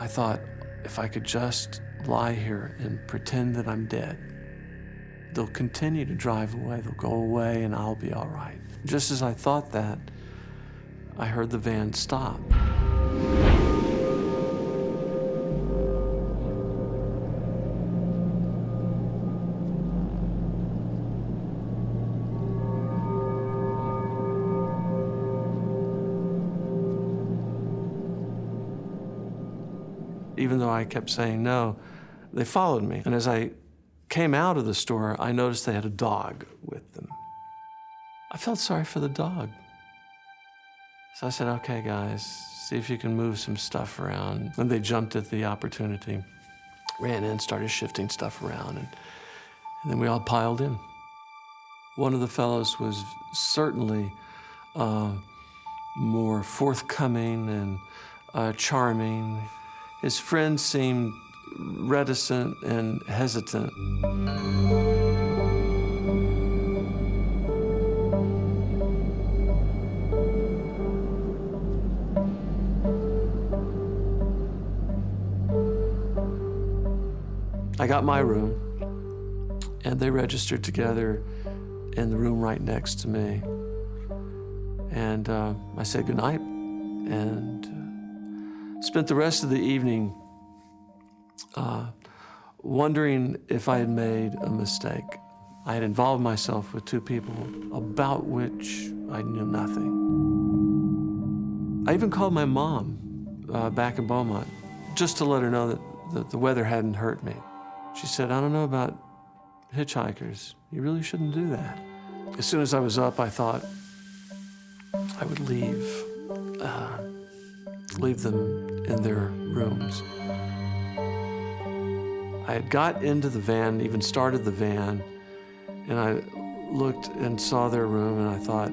I thought, if I could just lie here and pretend that I'm dead, they'll continue to drive away, they'll go away, and I'll be all right. Just as I thought that, I heard the van stop. Even though I kept saying no, they followed me. And as I came out of the store, I noticed they had a dog with them. I felt sorry for the dog. So I said, okay, guys, see if you can move some stuff around. And they jumped at the opportunity, ran in, started shifting stuff around, and then we all piled in. One of the fellows was certainly more forthcoming and charming. His friends seemed reticent and hesitant. I got my room, and they registered together in the room right next to me. And I said goodnight, and spent the rest of the evening wondering if I had made a mistake. I had involved myself with two people about which I knew nothing. I even called my mom back in Beaumont just to let her know that the weather hadn't hurt me. She said, I don't know about hitchhikers. You really shouldn't do that. As soon as I was up, I thought I would leave them in their rooms. I had got into the van, even started the van, and I looked and saw their room, and I thought,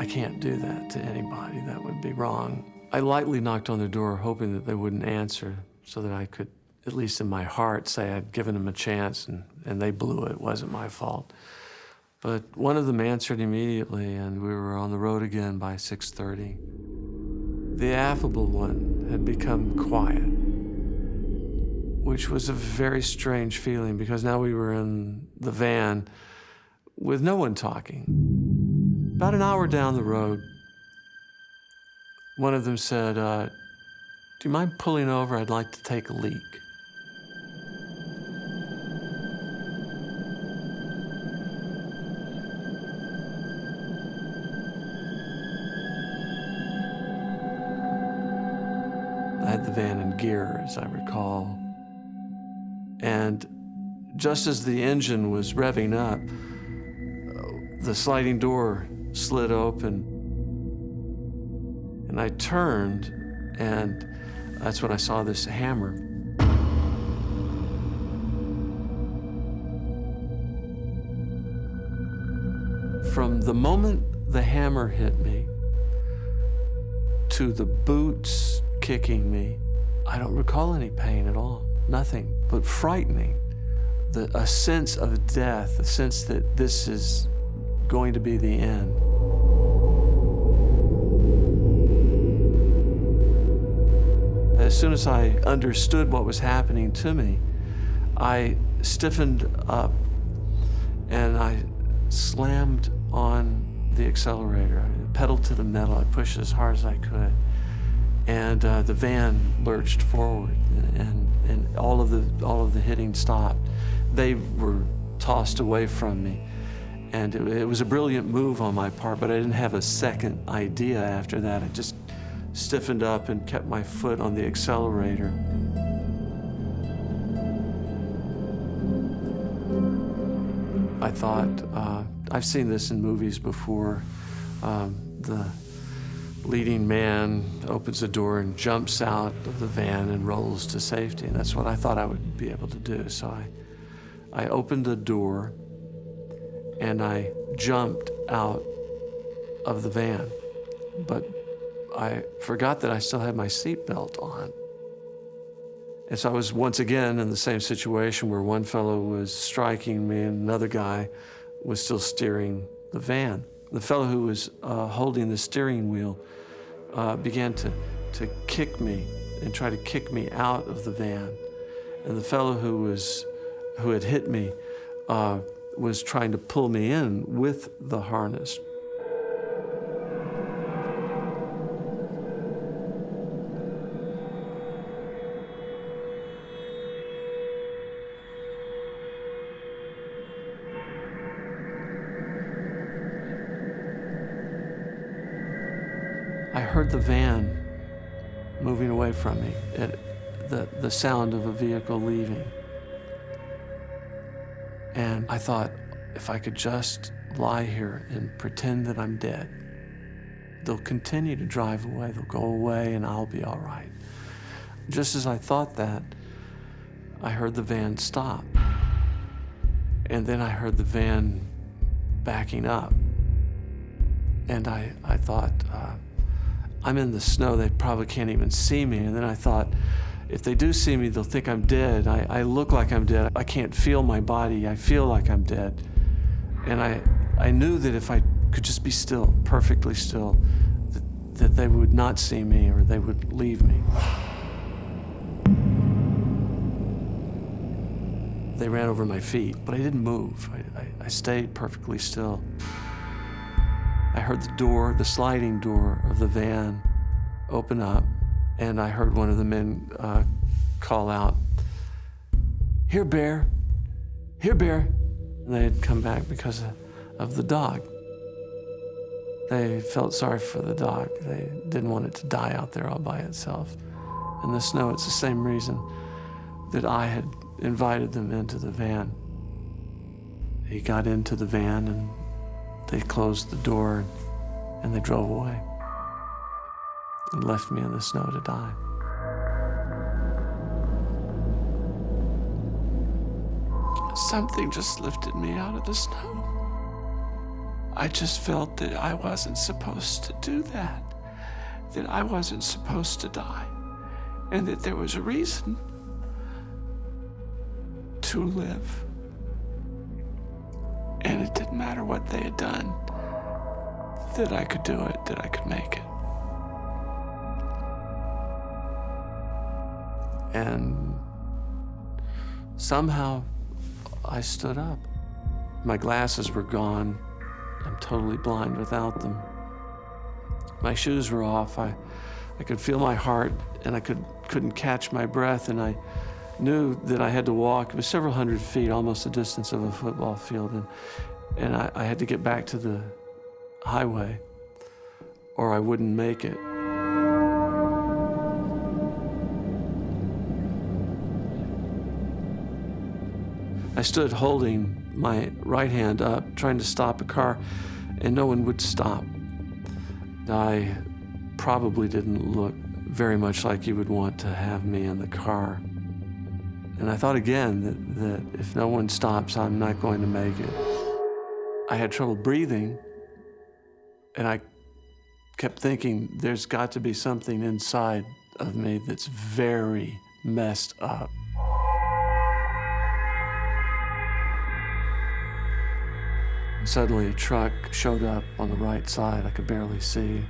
I can't do that to anybody. That would be wrong. I lightly knocked on their door, hoping that they wouldn't answer, so that I could, at least in my heart, say I'd given them a chance, and they blew it. It wasn't my fault. But one of them answered immediately, and we were on the road again by 6:30. The affable one had become quiet, which was a very strange feeling because now we were in the van with no one talking. About an hour down the road, one of them said, do you mind pulling over? I'd like to take a leak. I had the van in gear, as I recall. And just as the engine was revving up, the sliding door slid open. And I turned, and that's when I saw this hammer. From the moment the hammer hit me to the boots kicking me, I don't recall any pain at all, nothing, but frightening. A sense of death, a sense that this is going to be the end. As soon as I understood what was happening to me, I stiffened up and I slammed on the accelerator. I pedaled to the metal, I pushed as hard as I could. And the van lurched forward, and all of the hitting stopped. They were tossed away from me, and it was a brilliant move on my part, but I didn't have a second idea after that. I just stiffened up and kept my foot on the accelerator. I thought, I've seen this in movies before. The leading man opens the door and jumps out of the van and rolls to safety, and that's what I thought I would be able to do. So I opened the door and I jumped out of the van, but I forgot that I still had my seatbelt on. And so I was once again in the same situation where one fellow was striking me and another guy was still steering the van. The fellow who was holding the steering wheel began to kick me and try to kick me out of the van. And the fellow who had hit me was trying to pull me in with the harness. I heard the van moving away from me, the sound of a vehicle leaving. And I thought, if I could just lie here and pretend that I'm dead, they'll continue to drive away, they'll go away, and I'll be all right. Just as I thought that, I heard the van stop. And then I heard the van backing up. And I thought, I'm in the snow, they probably can't even see me. And then I thought, if they do see me, they'll think I'm dead. I look like I'm dead. I can't feel my body. I feel like I'm dead. And I knew that if I could just be still, perfectly still, that they would not see me or they would leave me. They ran over my feet, but I didn't move. I stayed perfectly still. I heard the door, the sliding door of the van open up, and I heard one of the men call out, "Here, Bear, here, Bear." And they had come back because of the dog. They felt sorry for the dog. They didn't want it to die out there all by itself. In the snow, it's the same reason that I had invited them into the van. He got into the van and they closed the door and they drove away and left me in the snow to die. Something just lifted me out of the snow. I just felt that I wasn't supposed to do that I wasn't supposed to die, and that there was a reason to live. And it didn't matter what they had done, that I could do it, that I could make it. And somehow I stood up. My glasses were gone. I'm totally blind without them. My shoes were off. I could feel my heart, and I couldn't catch my breath, and I knew that I had to walk. It was several hundred feet, almost the distance of a football field, and I had to get back to the highway, or I wouldn't make it. I stood holding my right hand up, trying to stop a car, and no one would stop. I probably didn't look very much like you would want to have me in the car. And I thought again that if no one stops, I'm not going to make it. I had trouble breathing, and I kept thinking, there's got to be something inside of me that's very messed up. Suddenly, a truck showed up on the right side. I could barely see.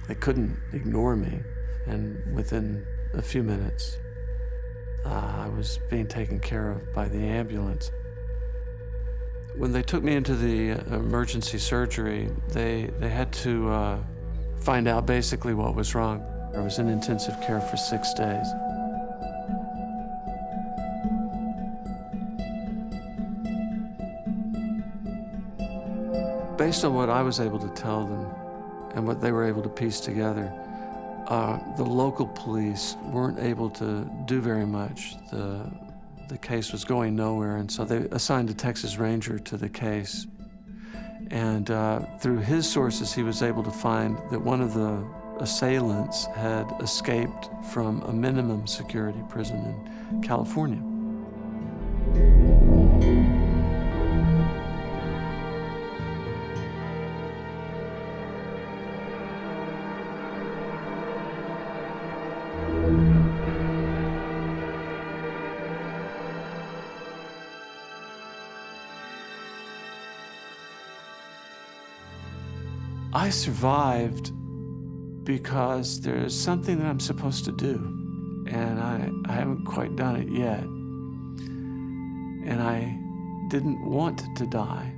They couldn't ignore me, and within a few minutes, I was being taken care of by the ambulance. When they took me into the emergency surgery, they had to find out basically what was wrong. I was in intensive care for 6 days. Based on what I was able to tell them and what they were able to piece together, the local police weren't able to do very much. The case was going nowhere, and so they assigned a Texas Ranger to the case. And through his sources, he was able to find that one of the assailants had escaped from a minimum security prison in California. I survived because there's something that I'm supposed to do, and I haven't quite done it yet. And I didn't want to die.